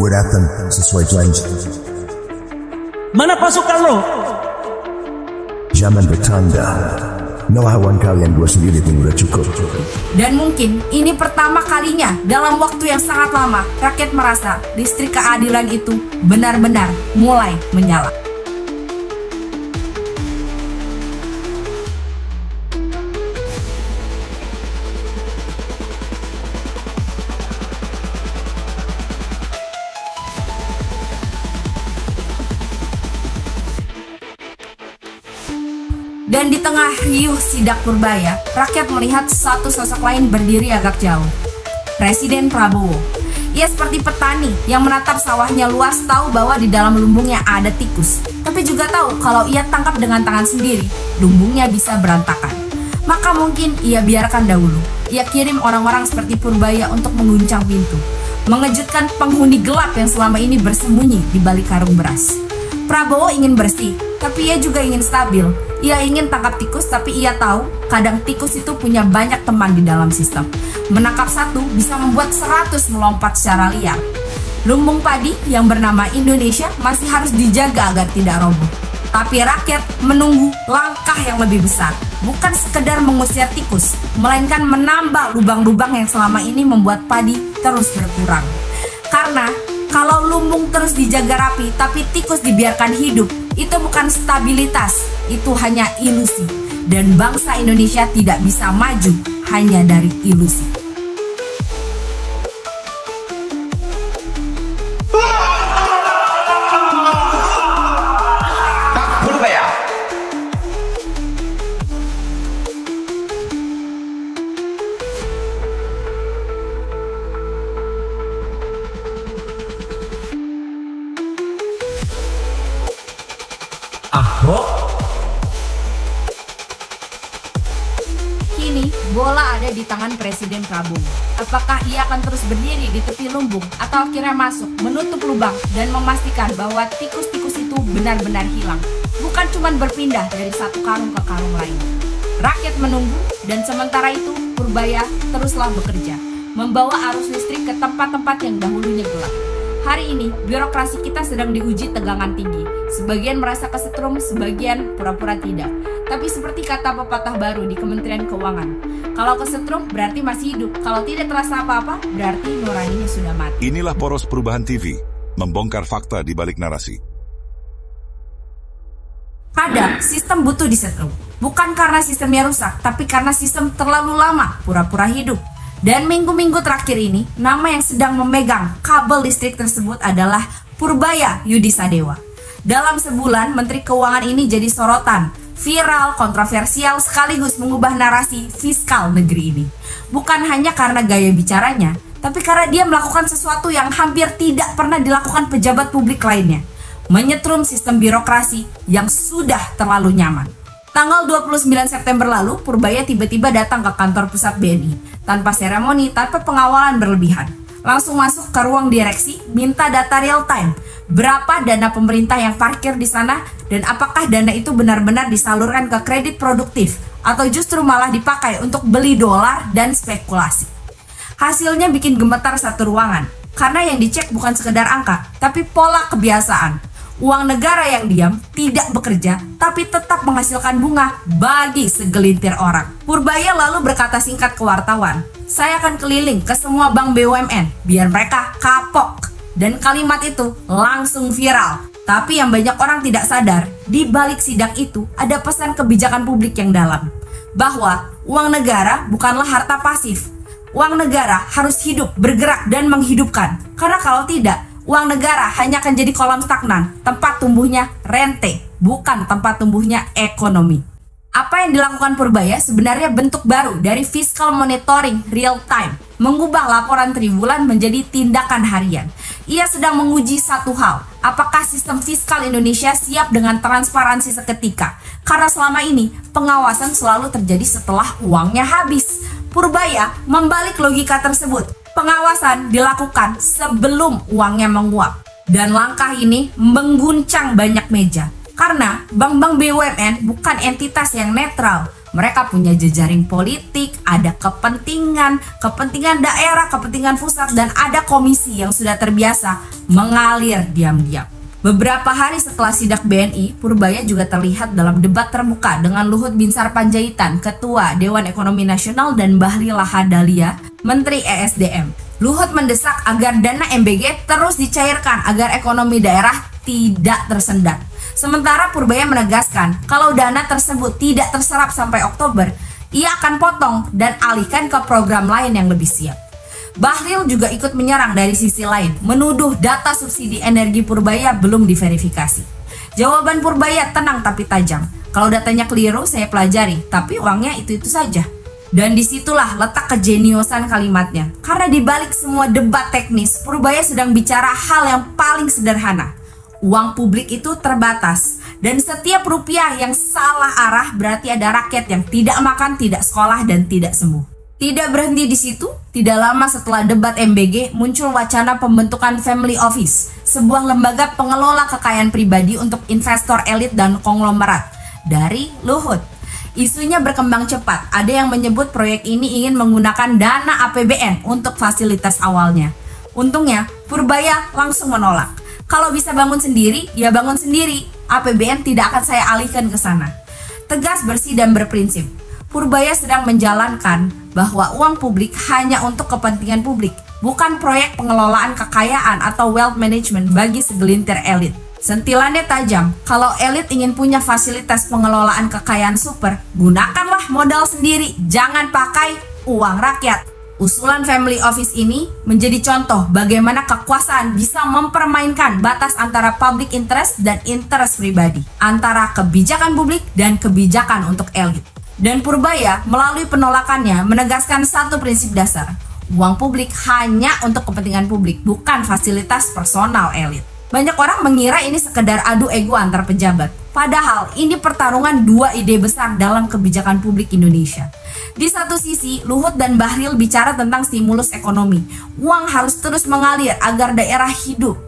Gue datang sesuai janji. Mana pasukan lo? Zaman bertanda. Lawan kalian dua sendiri pun udah cukup. Dan mungkin ini pertama kalinya dalam waktu yang sangat lama rakyat merasa listrik keadilan itu benar-benar mulai menyala. Dan di tengah riuh sidak Purbaya, rakyat melihat satu sosok lain berdiri agak jauh. Presiden Prabowo. Ia seperti petani yang menatap sawahnya luas, tahu bahwa di dalam lumbungnya ada tikus. Tapi juga tahu kalau ia tangkap dengan tangan sendiri, lumbungnya bisa berantakan. Maka mungkin ia biarkan dahulu. Ia kirim orang-orang seperti Purbaya untuk mengguncang pintu, mengejutkan penghuni gelap yang selama ini bersembunyi di balik karung beras. Prabowo ingin bersih, tapi ia juga ingin stabil. Ia ingin tangkap tikus, tapi ia tahu kadang tikus itu punya banyak teman di dalam sistem. Menangkap satu bisa membuat 100 melompat secara liar. Lumbung padi yang bernama Indonesia masih harus dijaga agar tidak roboh. Tapi rakyat menunggu langkah yang lebih besar. Bukan sekedar mengusir tikus, melainkan menambah lubang-lubang yang selama ini membuat padi terus berkurang. Karena kalau lumbung terus dijaga rapi, tapi tikus dibiarkan hidup, itu bukan stabilitas, itu hanya ilusi. Dan bangsa Indonesia tidak bisa maju hanya dari ilusi. Ahok. Kini bola ada di tangan Presiden Prabowo. Apakah ia akan terus berdiri di tepi lumbung atau akhirnya masuk, menutup lubang dan memastikan bahwa tikus-tikus itu benar-benar hilang, bukan cuma berpindah dari satu karung ke karung lain. Rakyat menunggu dan sementara itu Purbaya teruslah bekerja, membawa arus listrik ke tempat-tempat yang dahulunya gelap. Hari ini, birokrasi kita sedang diuji tegangan tinggi. Sebagian merasa kesetrum, sebagian pura-pura tidak. Tapi seperti kata pepatah baru di Kementerian Keuangan, kalau kesetrum berarti masih hidup. Kalau tidak terasa apa-apa, berarti nuraninya sudah mati. Inilah Poros Perubahan TV, membongkar fakta di balik narasi. Kadang sistem butuh disetrum. Bukan karena sistemnya rusak, tapi karena sistem terlalu lama pura-pura hidup. Dan minggu-minggu terakhir ini, nama yang sedang memegang kabel listrik tersebut adalah Purbaya Yudisadewa. Dalam sebulan, Menteri Keuangan ini jadi sorotan, viral, kontroversial, sekaligus mengubah narasi fiskal negeri ini. Bukan hanya karena gaya bicaranya, tapi karena dia melakukan sesuatu yang hampir tidak pernah dilakukan pejabat publik lainnya. Menyetrum sistem birokrasi yang sudah terlalu nyaman. Tanggal 29 September lalu, Purbaya tiba-tiba datang ke kantor pusat BNI, tanpa seremoni, tanpa pengawalan berlebihan. Langsung masuk ke ruang direksi, minta data real time. Berapa dana pemerintah yang parkir di sana, dan apakah dana itu benar-benar disalurkan ke kredit produktif, atau justru malah dipakai untuk beli dolar dan spekulasi. Hasilnya bikin gemetar satu ruangan, karena yang dicek bukan sekedar angka, tapi pola kebiasaan. Uang negara yang diam, tidak bekerja, tapi tetap menghasilkan bunga bagi segelintir orang. Purbaya lalu berkata singkat ke wartawan, "Saya akan keliling ke semua bank BUMN, biar mereka kapok." Dan kalimat itu langsung viral. Tapi yang banyak orang tidak sadar, di balik sidak itu ada pesan kebijakan publik yang dalam. Bahwa uang negara bukanlah harta pasif. Uang negara harus hidup, bergerak, dan menghidupkan. Karena kalau tidak, uang negara hanya akan jadi kolam stagnan, tempat tumbuhnya rente, bukan tempat tumbuhnya ekonomi. Apa yang dilakukan Purbaya sebenarnya bentuk baru dari fiscal monitoring real time, mengubah laporan triwulan menjadi tindakan harian. Ia sedang menguji satu hal, apakah sistem fiskal Indonesia siap dengan transparansi seketika? Karena selama ini pengawasan selalu terjadi setelah uangnya habis. Purbaya membalik logika tersebut. Pengawasan dilakukan sebelum uangnya menguap. Dan langkah ini mengguncang banyak meja. Karena bank-bank BUMN bukan entitas yang netral. Mereka punya jejaring politik, ada kepentingan daerah, kepentingan pusat, dan ada komisi yang sudah terbiasa mengalir diam-diam. Beberapa hari setelah sidak BNI, Purbaya juga terlihat dalam debat terbuka dengan Luhut Binsar Panjaitan, Ketua Dewan Ekonomi Nasional, dan Bahlil Lahadalia, Menteri ESDM. Luhut mendesak agar dana MBG terus dicairkan agar ekonomi daerah tidak tersendat. Sementara Purbaya menegaskan kalau dana tersebut tidak terserap sampai Oktober, ia akan potong dan alihkan ke program lain yang lebih siap. Bahlil juga ikut menyerang dari sisi lain, menuduh data subsidi energi Purbaya belum diverifikasi. Jawaban Purbaya tenang tapi tajam. Kalau datanya keliru saya pelajari, tapi uangnya itu-itu saja. Dan disitulah letak kejeniusan kalimatnya. Karena dibalik semua debat teknis, Purbaya sedang bicara hal yang paling sederhana. Uang publik itu terbatas, dan setiap rupiah yang salah arah berarti ada rakyat yang tidak makan, tidak sekolah, dan tidak sembuh. Tidak berhenti di situ, tidak lama setelah debat MBG muncul wacana pembentukan Family Office, sebuah lembaga pengelola kekayaan pribadi untuk investor elit dan konglomerat dari Luhut. Isunya berkembang cepat, ada yang menyebut proyek ini ingin menggunakan dana APBN untuk fasilitas awalnya. Untungnya, Purbaya langsung menolak. Kalau bisa bangun sendiri, ya bangun sendiri. APBN tidak akan saya alihkan ke sana. Tegas, bersih, dan berprinsip. Purbaya sedang menjalankan bahwa uang publik hanya untuk kepentingan publik, bukan proyek pengelolaan kekayaan atau wealth management bagi segelintir elit. Sentilannya tajam, kalau elit ingin punya fasilitas pengelolaan kekayaan super, gunakanlah modal sendiri, jangan pakai uang rakyat. Usulan Family Office ini menjadi contoh bagaimana kekuasaan bisa mempermainkan batas antara public interest dan interest pribadi, antara kebijakan publik dan kebijakan untuk elit. Dan Purbaya melalui penolakannya menegaskan satu prinsip dasar, uang publik hanya untuk kepentingan publik, bukan fasilitas personal elit. Banyak orang mengira ini sekedar adu ego antar pejabat. Padahal ini pertarungan dua ide besar dalam kebijakan publik Indonesia. Di satu sisi, Luhut dan Bahlil bicara tentang stimulus ekonomi. Uang harus terus mengalir agar daerah hidup.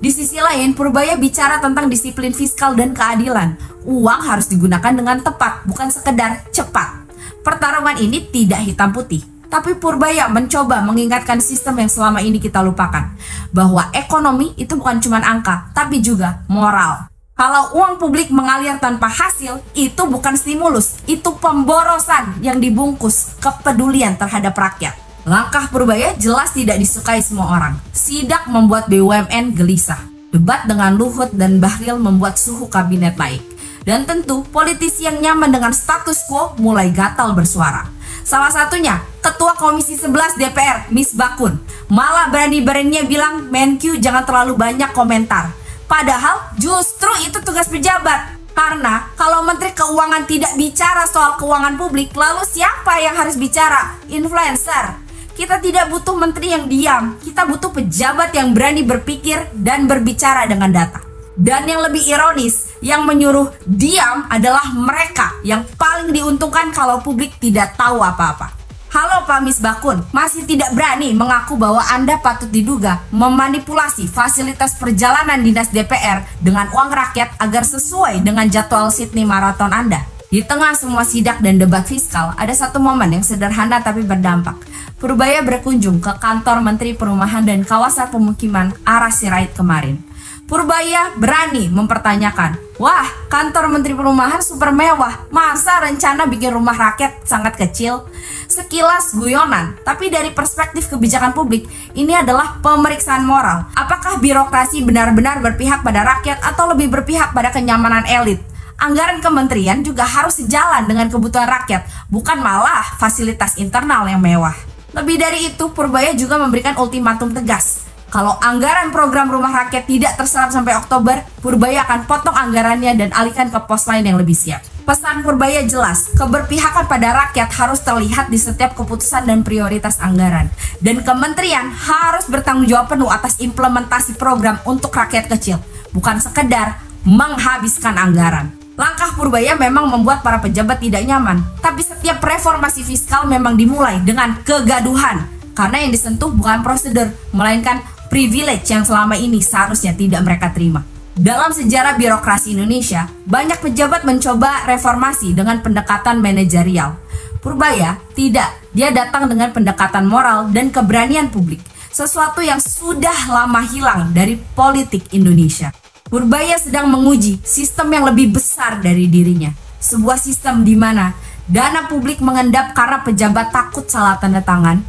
Di sisi lain, Purbaya bicara tentang disiplin fiskal dan keadilan. Uang harus digunakan dengan tepat, bukan sekedar cepat. Pertarungan ini tidak hitam putih. Tapi Purbaya mencoba mengingatkan sistem yang selama ini kita lupakan, bahwa ekonomi itu bukan cuma angka, tapi juga moral. Kalau uang publik mengalir tanpa hasil, itu bukan stimulus, itu pemborosan yang dibungkus kepedulian terhadap rakyat. Langkah Purbaya jelas tidak disukai semua orang. Sidak membuat BUMN gelisah. Debat dengan Luhut dan Bahlil membuat suhu kabinet naik. Dan tentu politisi yang nyaman dengan status quo mulai gatal bersuara. Salah satunya, Ketua Komisi 11 DPR, Miss Bakun, malah berani-beraninya bilang Menkyu jangan terlalu banyak komentar. Padahal justru itu tugas pejabat. Karena kalau Menteri Keuangan tidak bicara soal keuangan publik, lalu siapa yang harus bicara? Influencer. Kita tidak butuh menteri yang diam, kita butuh pejabat yang berani berpikir dan berbicara dengan data. Dan yang lebih ironis, yang menyuruh diam adalah mereka yang paling diuntungkan kalau publik tidak tahu apa-apa. Halo Pak Miss Bakun, masih tidak berani mengaku bahwa Anda patut diduga memanipulasi fasilitas perjalanan dinas DPR dengan uang rakyat agar sesuai dengan jadwal Sydney Marathon Anda. Di tengah semua sidak dan debat fiskal, ada satu momen yang sederhana tapi berdampak. Purbaya berkunjung ke kantor Menteri Perumahan dan Kawasan Pemukiman Ara Sirait kemarin. Purbaya berani mempertanyakan, wah kantor Menteri Perumahan super mewah, masa rencana bikin rumah rakyat sangat kecil? Sekilas guyonan, tapi dari perspektif kebijakan publik, ini adalah pemeriksaan moral. Apakah birokrasi benar-benar berpihak pada rakyat atau lebih berpihak pada kenyamanan elit? Anggaran kementerian juga harus sejalan dengan kebutuhan rakyat, bukan malah fasilitas internal yang mewah. Lebih dari itu, Purbaya juga memberikan ultimatum tegas. Kalau anggaran program rumah rakyat tidak terserap sampai Oktober, Purbaya akan potong anggarannya dan alihkan ke pos lain yang lebih siap. Pesan Purbaya jelas, keberpihakan pada rakyat harus terlihat di setiap keputusan dan prioritas anggaran. Dan kementerian harus bertanggung jawab penuh atas implementasi program untuk rakyat kecil, bukan sekedar menghabiskan anggaran. Langkah Purbaya memang membuat para pejabat tidak nyaman, tapi setiap reformasi fiskal memang dimulai dengan kegaduhan. Karena yang disentuh bukan prosedur, melainkan privilege yang selama ini seharusnya tidak mereka terima. Dalam sejarah birokrasi Indonesia, banyak pejabat mencoba reformasi dengan pendekatan manajerial. Purbaya tidak, dia datang dengan pendekatan moral dan keberanian publik, sesuatu yang sudah lama hilang dari politik Indonesia. Purbaya sedang menguji sistem yang lebih besar dari dirinya, sebuah sistem di mana dana publik mengendap karena pejabat takut salah tanda tangan.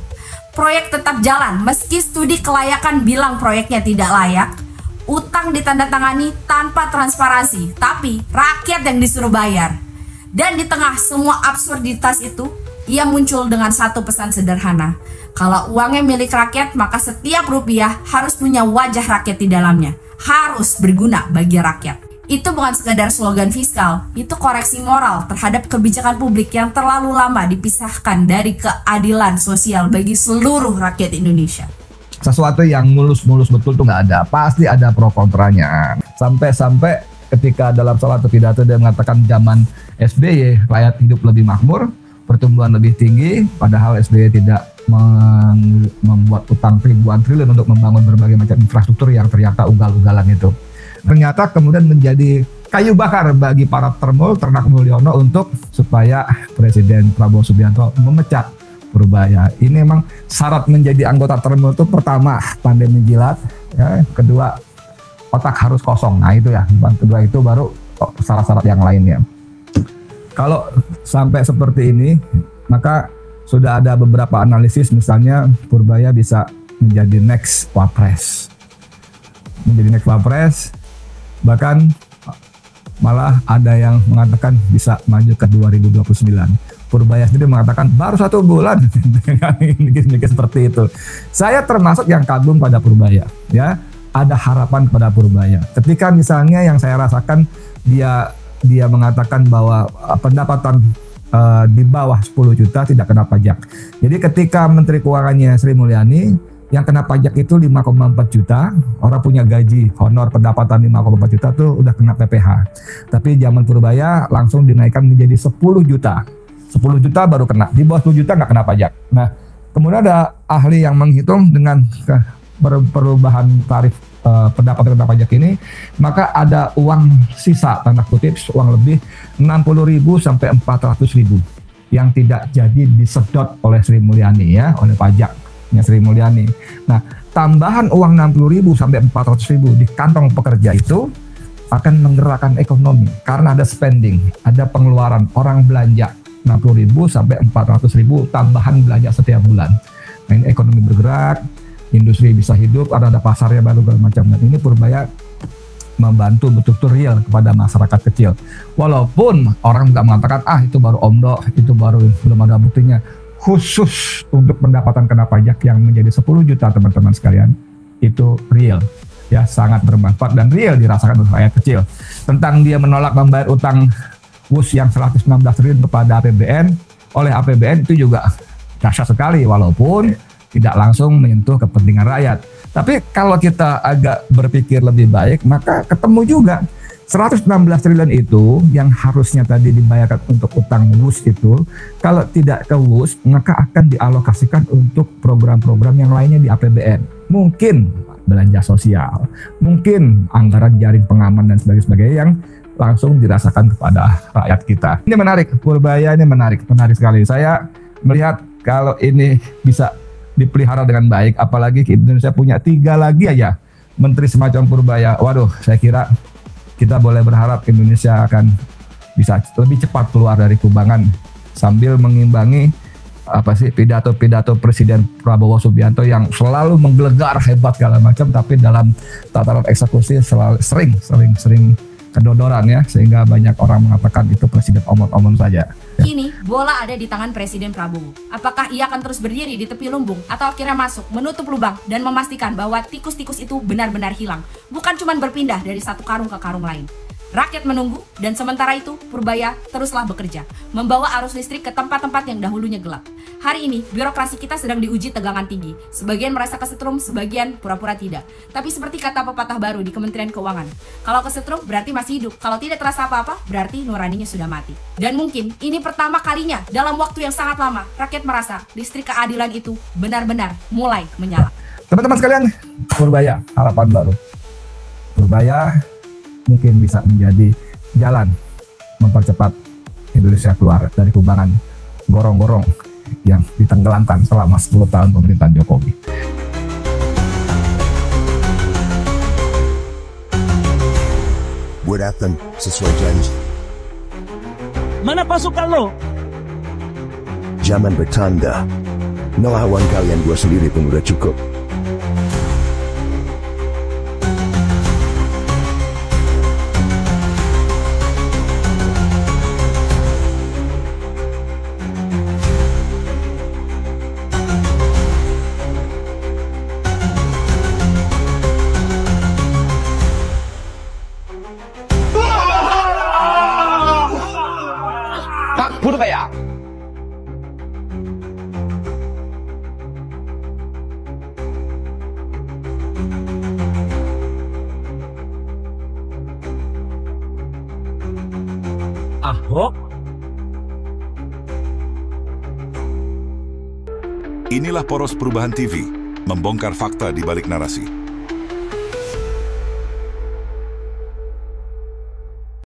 Proyek tetap jalan meski studi kelayakan bilang proyeknya tidak layak. Utang ditandatangani tanpa transparansi, tapi rakyat yang disuruh bayar. Dan di tengah semua absurditas itu, ia muncul dengan satu pesan sederhana. Kalau uangnya milik rakyat, maka setiap rupiah harus punya wajah rakyat di dalamnya. Harus berguna bagi rakyat. Itu bukan sekadar slogan fiskal, itu koreksi moral terhadap kebijakan publik yang terlalu lama dipisahkan dari keadilan sosial bagi seluruh rakyat Indonesia. Sesuatu yang mulus-mulus betul tuh nggak ada, pasti ada pro kontranya. Sampai ketika dalam salah satu pidato dia mengatakan zaman SBY rakyat hidup lebih makmur, pertumbuhan lebih tinggi, padahal SBY tidak membuat utang ribuan triliun untuk membangun berbagai macam infrastruktur yang ternyata ugal-ugalan itu. Ternyata kemudian menjadi kayu bakar bagi para ternak Mulyono untuk supaya Presiden Prabowo Subianto memecat Purbaya. Ini memang syarat menjadi anggota Termul itu pertama pandai menjilat, ya, kedua otak harus kosong. Nah itu ya, kedua itu baru syarat-syarat yang lainnya. Kalau sampai seperti ini, maka sudah ada beberapa analisis, misalnya Purbaya bisa menjadi next Wapres. Bahkan malah ada yang mengatakan bisa maju ke 2029. Purbaya sendiri mengatakan baru 1 bulan dengan mikir seperti itu. Saya termasuk yang kagum pada Purbaya, ya. Ada harapan pada Purbaya. Ketika misalnya yang saya rasakan dia mengatakan bahwa pendapatan di bawah 10 juta tidak kena pajak. Jadi ketika Menteri Keuangannya Sri Mulyani yang kena pajak itu 5,4 juta, orang punya gaji honor pendapatan 5,4 juta tuh udah kena PPh. Tapi zaman Purbaya langsung dinaikkan menjadi 10 juta. 10 juta baru kena, di bawah 10 juta nggak kena pajak. Nah, kemudian ada ahli yang menghitung dengan perubahan tarif pendapatan kena pajak ini, maka ada uang sisa, tanda kutip, uang lebih 60.000 sampai 400.000 yang tidak jadi disedot oleh Sri Mulyani, ya, oleh pajaknya Sri Mulyani. Nah, tambahan uang 60.000 sampai 400.000 di kantong pekerja itu akan menggerakkan ekonomi karena ada spending, ada pengeluaran, orang belanja 60.000 sampai 400.000 tambahan belanja setiap bulan. Nah, ini ekonomi bergerak, industri bisa hidup, ada pasarnya baru segala macam. Dan ini Purbaya membantu betul-betul real kepada masyarakat kecil. Walaupun orang nggak mengatakan itu baru omdo, itu baru belum ada buktinya. Khusus untuk pendapatan kena pajak yang menjadi 10 juta teman-teman sekalian, itu real, ya, sangat bermanfaat dan real dirasakan oleh rakyat kecil. Tentang dia menolak membayar utang WUS yang 119 triliun kepada APBN, oleh APBN itu juga dahsyat sekali, walaupun tidak langsung menyentuh kepentingan rakyat. Tapi kalau kita agak berpikir lebih baik, maka ketemu juga 116 triliun itu yang harusnya tadi dibayarkan untuk utang WUS itu, kalau tidak ke WUS, maka akan dialokasikan untuk program-program yang lainnya di APBN. Mungkin belanja sosial, mungkin anggaran jaring pengaman dan sebagainya yang langsung dirasakan kepada rakyat kita. Ini menarik, Purbaya ini menarik sekali. Saya melihat kalau ini bisa dipelihara dengan baik, apalagi Indonesia punya 3 lagi aja menteri semacam Purbaya. Waduh, saya kira kita boleh berharap Indonesia akan bisa lebih cepat keluar dari kubangan sambil mengimbangi pidato-pidato Presiden Prabowo Subianto yang selalu menggelegar hebat segala macam, tapi dalam tataran eksekusi selalu sering kedodoran, ya, sehingga banyak orang mengatakan itu presiden omong-omong saja. Kini bola ada di tangan Presiden Prabowo. Apakah ia akan terus berdiri di tepi lumbung atau akhirnya masuk, menutup lubang dan memastikan bahwa tikus-tikus itu benar-benar hilang, bukan cuma berpindah dari satu karung ke karung lain. Rakyat menunggu, dan sementara itu Purbaya teruslah bekerja, membawa arus listrik ke tempat-tempat yang dahulunya gelap. Hari ini, birokrasi kita sedang diuji tegangan tinggi. Sebagian merasa kesetrum, sebagian pura-pura tidak. Tapi seperti kata pepatah baru di Kementerian Keuangan, kalau kesetrum berarti masih hidup, kalau tidak terasa apa-apa berarti nuraninya sudah mati. Dan mungkin ini pertama kalinya dalam waktu yang sangat lama, rakyat merasa listrik keadilan itu benar-benar mulai menyala. Teman-teman sekalian, Purbaya, harapan baru. Purbaya mungkin bisa menjadi jalan mempercepat Indonesia keluar dari kubangan gorong-gorong yang ditenggelamkan selama 10 tahun pemerintahan Jokowi. Buat Athen sesuai janji. Mana pasukan lo? Zaman bertanda. Ngelawan kalian gue sendiri pun udah cukup. Pak Purbaya. Ahok? Inilah Poros Perubahan TV, membongkar fakta di balik narasi.